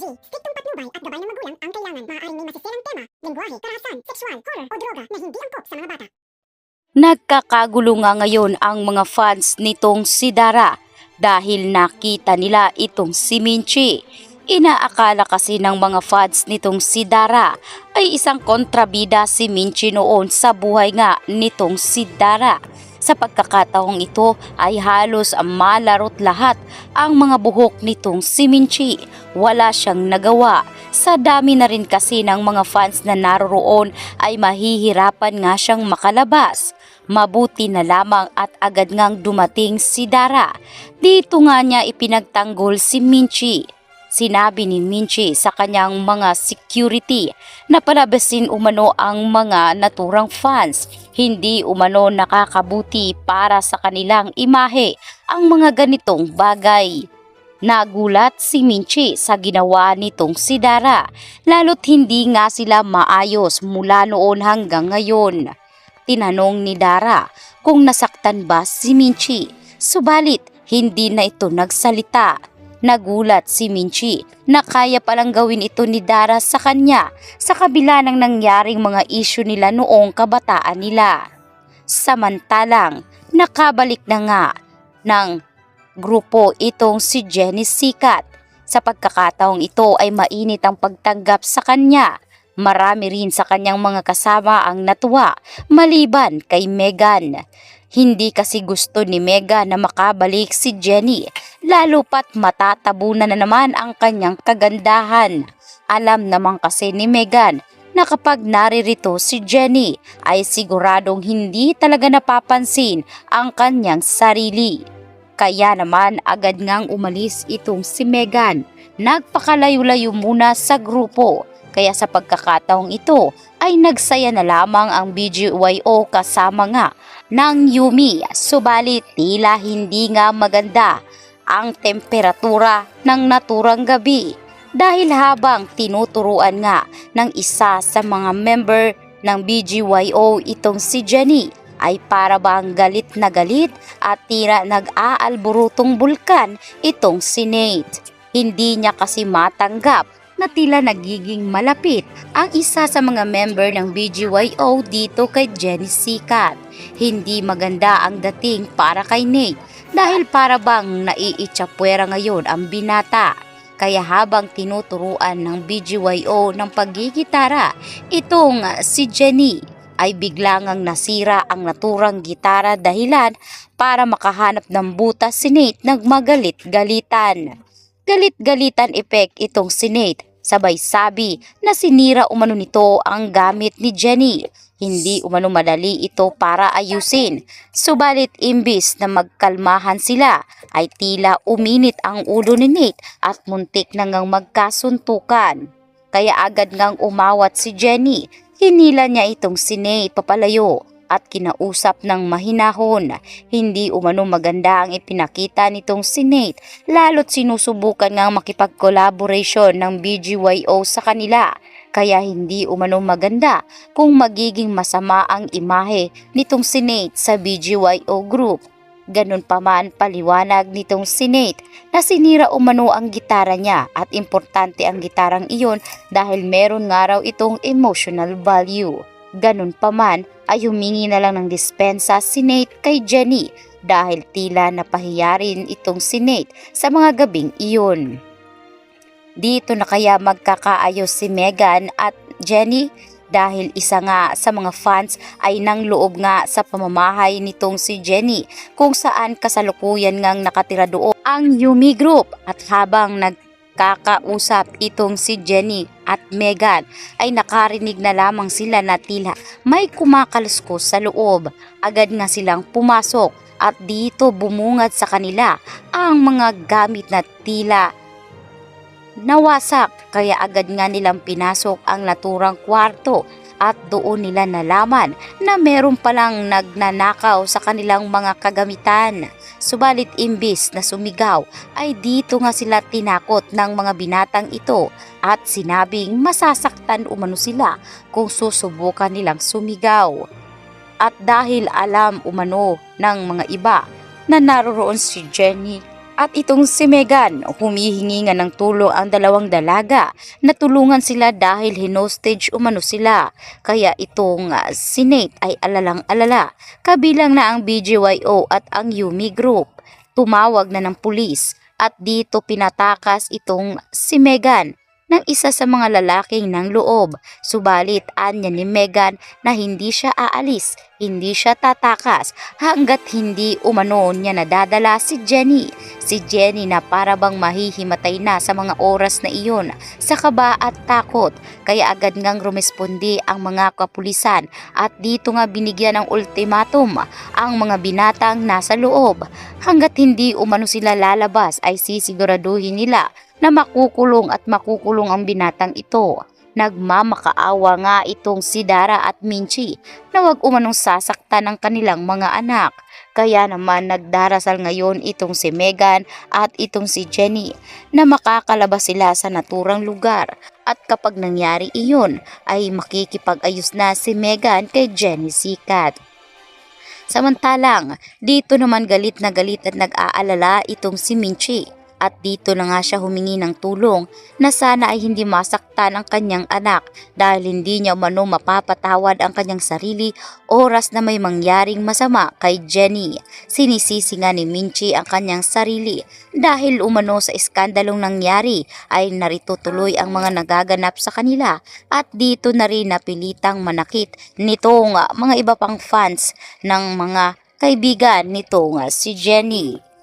Striktong patnubay at gabay ng magulang ang kailangan. Maaaring may masisirang tema, lengguwahe, karahasan, sexual, horror o droga na hindi angkop sa mga bata. Nagkakagulo nga ngayon ang mga fans nitong si Dara dahil nakita nila itong si Minchi. Inaakala kasi ng mga fans nitong si Dara ay isang kontrabida si Minchi noon sa buhay nga nitong si Dara. Sa pagkakataong ito ay halos malarot lahat ang mga buhok nitong si Minchi. Wala siyang nagawa. Sa dami na rin kasi ng mga fans na naroroon ay mahihirapan nga siyang makalabas. Mabuti na lamang at agad ngang dumating si Dara. Dito nga niya ipinagtanggol si Minchi. Sinabi ni Minchi sa kanyang mga security na palabasin umano ang mga naturang fans. Hindi umano nakakabuti para sa kanilang imahe ang mga ganitong bagay. Nagulat si Minchi sa ginawa nitong si Dara, lalo't hindi nga sila maayos mula noon hanggang ngayon. Tinanong ni Dara kung nasaktan ba si Minchi, subalit hindi na ito nagsalita. Nagulat si Minchi na kaya palang gawin ito ni Dara sa kanya sa kabila ng nangyaring mga issue nila noong kabataan nila. Samantalang nakabalik na nga ng grupo itong si Jenny Sikat. Sa pagkakataong ito ay mainit ang pagtanggap sa kanya. Marami rin sa kanyang mga kasama ang natuwa maliban kay Megan. Hindi kasi gusto ni Megan na makabalik si Jenny, lalo pat matatabunan na naman ang kanyang kagandahan. Alam naman kasi ni Megan na kapag naririto si Jenny ay siguradong hindi talaga napapansin ang kanyang sarili. Kaya naman agad ngang umalis itong si Megan. Nagpakalayo-layo muna sa grupo. Kaya sa pagkakataong ito ay nagsaya na lamang ang BGYO kasama nga ng Yumi. Subalit tila hindi nga maganda ang temperatura ng naturang gabi dahil habang tinuturuan nga ng isa sa mga member ng BGYO itong si Jenny ay para bang galit na galit at tira nag-aalburutong bulkan itong si Nate. Hindi niya kasi matanggap na tila nagiging malapit ang isa sa mga member ng BGYO dito kay Jenny Sikat. Hindi maganda ang dating para kay Nate dahil para bang naiitsapwera ngayon ang binata. Kaya habang tinuturuan ng BGYO ng paggigitara, itong si Jenny ay biglang nasira ang naturang gitara dahilan para makahanap ng butas si Nate nagmagalit-galitan. Galit-galitan effect itong si Nate, sabay sabi na sinira umano nito ang gamit ni Jenny. Hindi umano madali ito para ayusin. Subalit imbis na magkalmahan sila ay tila uminit ang ulo ni Nate at muntik na ngang magkasuntukan. Kaya agad ngang umawat si Jenny. Hinila niya itong si Nate papalayo at kinausap ng mahinahon. Hindi umano maganda ang ipinakita nitong si Nate, lalo't sinusubukan ngang makipag-collaboration ng BGYO sa kanila. Kaya hindi umano maganda kung magiging masama ang imahe nitong si Nate sa BGYO group. Ganun pa man paliwanag nitong si Nate na sinira umano ang gitara niya at importante ang gitarang iyon dahil meron nga raw itong emotional value. Ganun pa man ay humingi na lang ng dispensa si Nate kay Jenny dahil tila napahiya rin itong si Nate sa mga gabing iyon. Dito na kaya magkakaayos si Megan at Jenny dahil isa nga sa mga fans ay nang loob nga sa pamamahay nitong si Jenny kung saan kasalukuyan ngang nakatira doon ang Yumi Group at habang nagkakausap itong si Jenny at Megan ay nakarinig na lamang sila na tila may kumakaluskos sa loob. Agad nga silang pumasok at dito bumungad sa kanila ang mga gamit na tila nawasak, kaya agad nga nilang pinasok ang naturang kwarto at doon nila nalaman na meron palang nagnanakaw sa kanilang mga kagamitan. Subalit imbis na sumigaw ay dito nga sila tinakot ng mga binatang ito at sinabing masasaktan umano sila kung susubukan nilang sumigaw. At dahil alam umano ng mga iba na naroroon si Jenny at itong si Megan, humihingi nga ng tulong ang dalawang dalaga na tulungan sila dahil hinostage umano sila. Kaya itong si Nate ay alalang-alala, kabilang na ang BGYO at ang Yumi Group. Tumawag na ng pulis at dito pinatakas itong si Megan ng isa sa mga lalaking ng loob. Subalit anya ni Megan na hindi siya aalis, hindi siya tatakas hanggat hindi umano niya nadadala si Jenny. Si Jenny na para bang mahihimatay na sa mga oras na iyon sa kaba at takot. Kaya agad ngang rumesponde ang mga kapulisan at dito nga binigyan ng ultimatum ang mga binatang nasa loob. Hanggat hindi umano sila lalabas ay sisiguraduhin nila na makukulong at makukulong ang binatang ito. Nagmamakaawa nga itong si Dara at Minchi na wag umanong sasaktan ng kanilang mga anak. Kaya naman nagdarasal ngayon itong si Megan at itong si Jenny na makakalabas sila sa naturang lugar. At kapag nangyari iyon ay makikipag-ayos na si Megan kay Jenny Sikat. Samantalang dito naman galit na galit at nag-aalala itong si Minchi. At dito na nga siya humingi ng tulong na sana ay hindi masaktan ang kanyang anak dahil hindi niya umano mapapatawad ang kanyang sarili oras na may mangyaring masama kay Jenny. Sinisisi nga ni Minchi ang kanyang sarili dahil umano sa iskandalong nangyari ay narito tuloy ang mga nagaganap sa kanila at dito na rin napilitang manakit nitong mga iba pang fans ng mga kaibigan nitong si Jenny.